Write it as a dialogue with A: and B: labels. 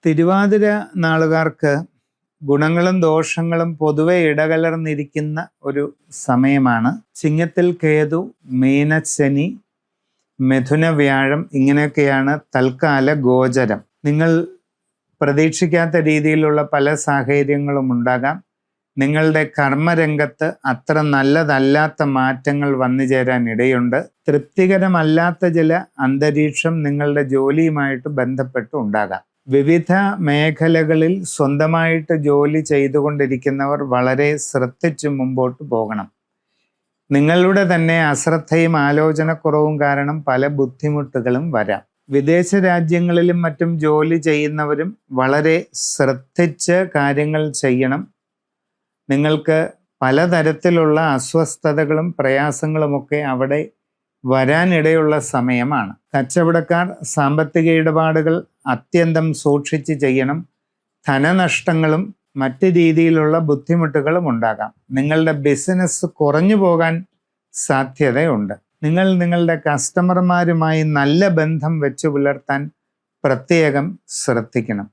A: തിരുവാതിര നാളുകാർക്ക് ഗുണങ്ങളും ദോഷങ്ങളും പൊതുവെ ഇടകലർന്നിരിക്കുന്ന ഒരു സമയമാണ്. ചിങ്ങത്തിൽ കേതു, മീനശനി, മിഥുന വ്യാഴം, ഇങ്ങനെയൊക്കെയാണ് തൽക്കാല ഗോചരം. നിങ്ങൾ പ്രതീക്ഷിക്കാത്ത രീതിയിലുള്ള പല സാഹചര്യങ്ങളും ഉണ്ടാകാം. നിങ്ങളുടെ കർമ്മരംഗത്ത് അത്ര നല്ലതല്ലാത്ത മാറ്റങ്ങൾ വന്നു ചേരാൻ ഇടയുണ്ട്. തൃപ്തികരമല്ലാത്ത ചില അന്തരീക്ഷം നിങ്ങളുടെ ജോലിയുമായിട്ട് ബന്ധപ്പെട്ട് ഉണ്ടാകാം. വിവിധ മേഖലകളിൽ സ്വന്തമായിട്ട് ജോലി ചെയ്തുകൊണ്ടിരിക്കുന്നവർ വളരെ ശ്രദ്ധിച്ച് മുമ്പോട്ട് പോകണം. നിങ്ങളുടെ തന്നെ അശ്രദ്ധയും ആലോചനക്കുറവും കാരണം പല ബുദ്ധിമുട്ടുകളും വരാം. വിദേശ രാജ്യങ്ങളിലും മറ്റും ജോലി ചെയ്യുന്നവരും വളരെ ശ്രദ്ധിച്ച് കാര്യങ്ങൾ ചെയ്യണം. നിങ്ങൾക്ക് പലതരത്തിലുള്ള അസ്വസ്ഥതകളും പ്രയാസങ്ങളുമൊക്കെ അവിടെ വരാനിടയുള്ള സമയമാണ്. കച്ചവടക്കാർ സാമ്പത്തിക ഇടപാടുകൾ അത്യന്തം സൂക്ഷിച്ച് ചെയ്യണം. ധനനഷ്ടങ്ങളും മറ്റ് രീതിയിലുള്ള ബുദ്ധിമുട്ടുകളും ഉണ്ടാകാം. നിങ്ങളുടെ ബിസിനസ് കുറഞ്ഞു പോകാൻ സാധ്യതയുണ്ട്. നിങ്ങൾ നിങ്ങളുടെ കസ്റ്റമർമാരുമായി നല്ല ബന്ധം വെച്ച് പുലർത്താൻ പ്രത്യേകം ശ്രദ്ധിക്കണം.